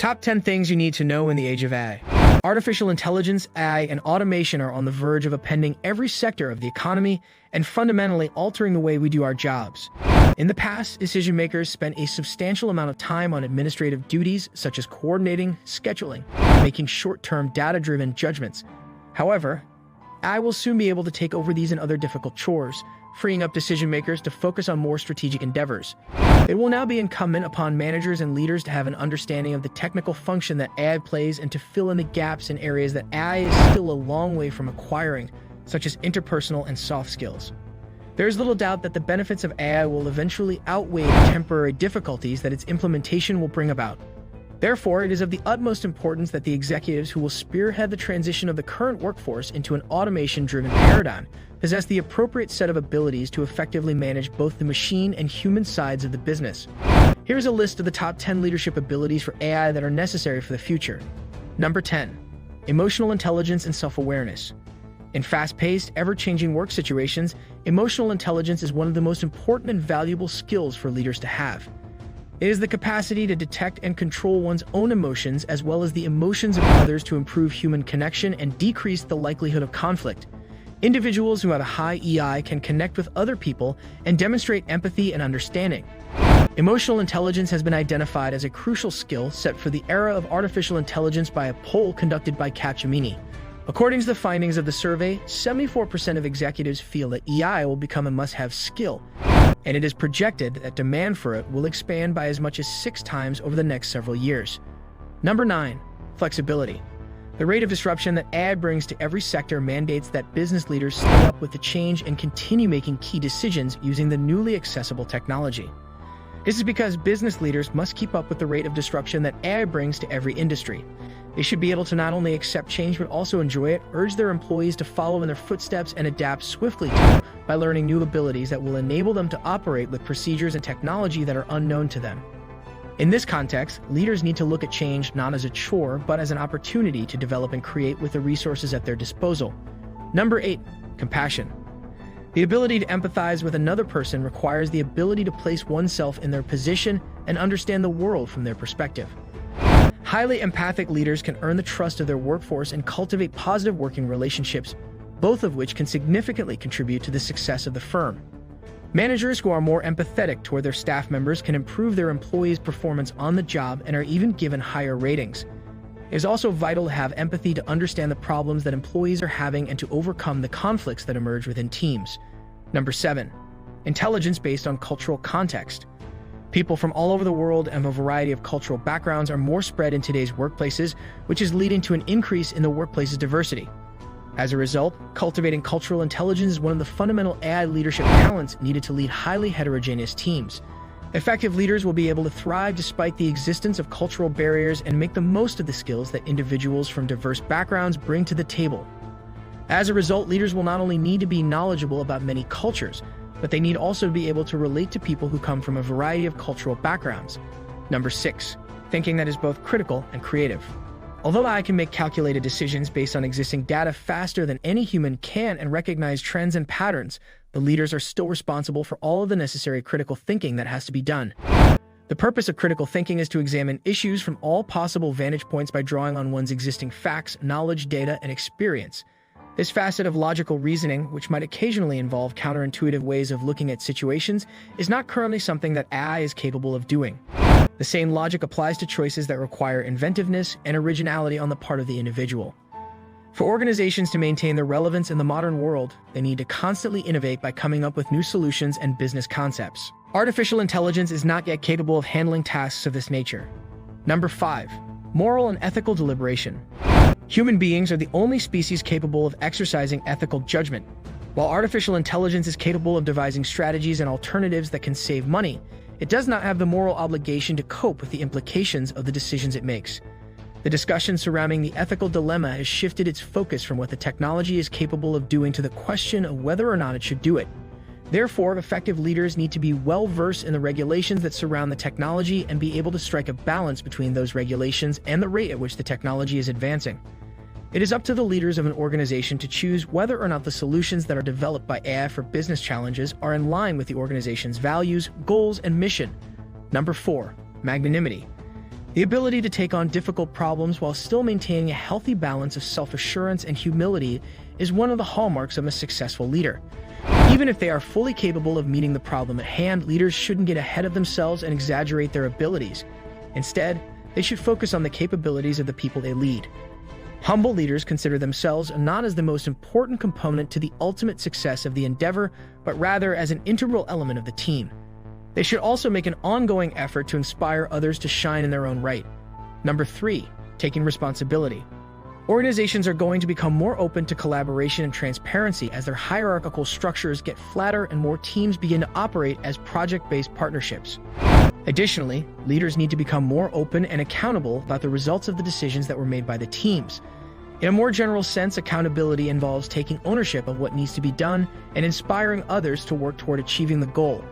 Top 10 things you need to know in the age of AI. Artificial intelligence, AI, and automation are on the verge of upending every sector of the economy and fundamentally altering the way we do our jobs. In the past, decision makers spent a substantial amount of time on administrative duties such as coordinating, scheduling, and making short-term data-driven judgments. However, AI will soon be able to take over these and other difficult chores, freeing up decision makers to focus on more strategic endeavors. It will now be incumbent upon managers and leaders to have an understanding of the technical function that AI plays and to fill in the gaps in areas that AI is still a long way from acquiring, such as interpersonal and soft skills. There is little doubt that the benefits of AI will eventually outweigh the temporary difficulties that its implementation will bring about. Therefore, it is of the utmost importance that the executives who will spearhead the transition of the current workforce into an automation-driven paradigm possess the appropriate set of abilities to effectively manage both the machine and human sides of the business. Here's a list of the top 10 leadership abilities for AI that are necessary for the future. Number 10. Emotional intelligence and self-awareness. In fast-paced, ever-changing work situations, emotional intelligence is one of the most important and valuable skills for leaders to have. It is the capacity to detect and control one's own emotions as well as the emotions of others to improve human connection and decrease the likelihood of conflict. Individuals who have a high EI can connect with other people and demonstrate empathy and understanding. Emotional intelligence has been identified as a crucial skill set for the era of artificial intelligence by a poll conducted by Xamine. According to the findings of the survey, 74% of executives feel that EI will become a must-have skill, and it is projected that demand for it will expand by as much as 6 times over the next several years. Number 9. Flexibility. The rate of disruption that AI brings to every sector mandates that business leaders stay up with the change and continue making key decisions using the newly accessible technology. This is because business leaders must keep up with the rate of disruption that AI brings to every industry. They should be able to not only accept change but also enjoy it, urge their employees to follow in their footsteps, and adapt swiftly to it by learning new abilities that will enable them to operate with procedures and technology that are unknown to them. In this context, leaders need to look at change not as a chore but as an opportunity to develop and create with the resources at their disposal. Number 8. Compassion. The ability to empathize with another person requires the ability to place oneself in their position and understand the world from their perspective. Highly empathic leaders can earn the trust of their workforce and cultivate positive working relationships, both of which can significantly contribute to the success of the firm. Managers who are more empathetic toward their staff members can improve their employees' performance on the job and are even given higher ratings. It is also vital to have empathy to understand the problems that employees are having and to overcome the conflicts that emerge within teams. Number 7. Intelligence based on cultural context. People from all over the world and a variety of cultural backgrounds are more spread in today's workplaces, which is leading to an increase in the workplace's diversity. As a result, cultivating cultural intelligence is one of the fundamental AI leadership talents needed to lead highly heterogeneous teams. Effective leaders will be able to thrive despite the existence of cultural barriers and make the most of the skills that individuals from diverse backgrounds bring to the table. As a result, leaders will not only need to be knowledgeable about many cultures, but they need also to be able to relate to people who come from a variety of cultural backgrounds. Number 6. Thinking that is both critical and creative. Although AI can make calculated decisions based on existing data faster than any human can and recognize trends and patterns, the leaders are still responsible for all of the necessary critical thinking that has to be done. The purpose of critical thinking is to examine issues from all possible vantage points by drawing on one's existing facts, knowledge, data, and experience. This facet of logical reasoning, which might occasionally involve counterintuitive ways of looking at situations, is not currently something that AI is capable of doing. The same logic applies to choices that require inventiveness and originality on the part of the individual. For organizations to maintain their relevance in the modern world, they need to constantly innovate by coming up with new solutions and business concepts. Artificial intelligence is not yet capable of handling tasks of this nature. Number 5. Moral and ethical deliberation. Human beings are the only species capable of exercising ethical judgment. While artificial intelligence is capable of devising strategies and alternatives that can save money, it does not have the moral obligation to cope with the implications of the decisions it makes. The discussion surrounding the ethical dilemma has shifted its focus from what the technology is capable of doing to the question of whether or not it should do it. Therefore, effective leaders need to be well-versed in the regulations that surround the technology and be able to strike a balance between those regulations and the rate at which the technology is advancing. It is up to the leaders of an organization to choose whether or not the solutions that are developed by AI for business challenges are in line with the organization's values, goals, and mission. Number 4. Magnanimity. The ability to take on difficult problems while still maintaining a healthy balance of self-assurance and humility is one of the hallmarks of a successful leader. Even if they are fully capable of meeting the problem at hand, leaders shouldn't get ahead of themselves and exaggerate their abilities. Instead, they should focus on the capabilities of the people they lead. Humble leaders consider themselves not as the most important component to the ultimate success of the endeavor, but rather as an integral element of the team. They should also make an ongoing effort to inspire others to shine in their own right. Number 3, taking responsibility. Organizations are going to become more open to collaboration and transparency as their hierarchical structures get flatter and more teams begin to operate as project-based partnerships. Additionally, leaders need to become more open and accountable about the results of the decisions that were made by the teams. In a more general sense, accountability involves taking ownership of what needs to be done and inspiring others to work toward achieving the goal.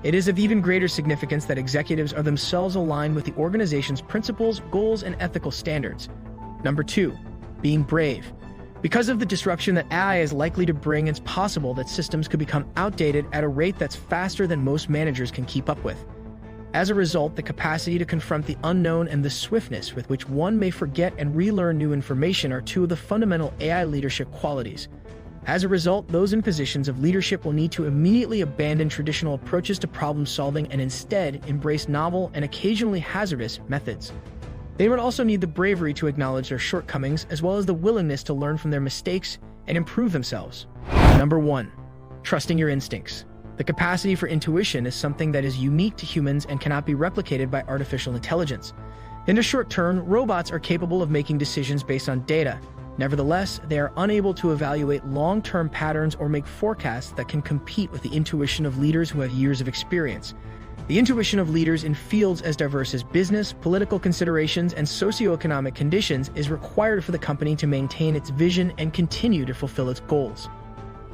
It is of even greater significance that executives are themselves aligned with the organization's principles, goals, and ethical standards. Number 2, being brave. Because of the disruption that AI is likely to bring, it's possible that systems could become outdated at a rate that's faster than most managers can keep up with. As a result, the capacity to confront the unknown and the swiftness with which one may forget and relearn new information are two of the fundamental AI leadership qualities. As a result, those in positions of leadership will need to immediately abandon traditional approaches to problem solving and instead embrace novel and occasionally hazardous methods. They would also need the bravery to acknowledge their shortcomings as well as the willingness to learn from their mistakes and improve themselves. Number 1, trusting your instincts. The capacity for intuition is something that is unique to humans and cannot be replicated by artificial intelligence. In the short term, robots are capable of making decisions based on data. Nevertheless, they are unable to evaluate long-term patterns or make forecasts that can compete with the intuition of leaders who have years of experience. The intuition of leaders in fields as diverse as business, political considerations, and socioeconomic conditions is required for the company to maintain its vision and continue to fulfill its goals.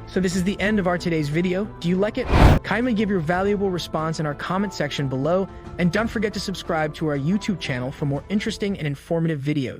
So this is the end of our today's video. Do you like it? Kindly give your valuable response in our comment section below, and don't forget to subscribe to our YouTube channel for more interesting and informative videos.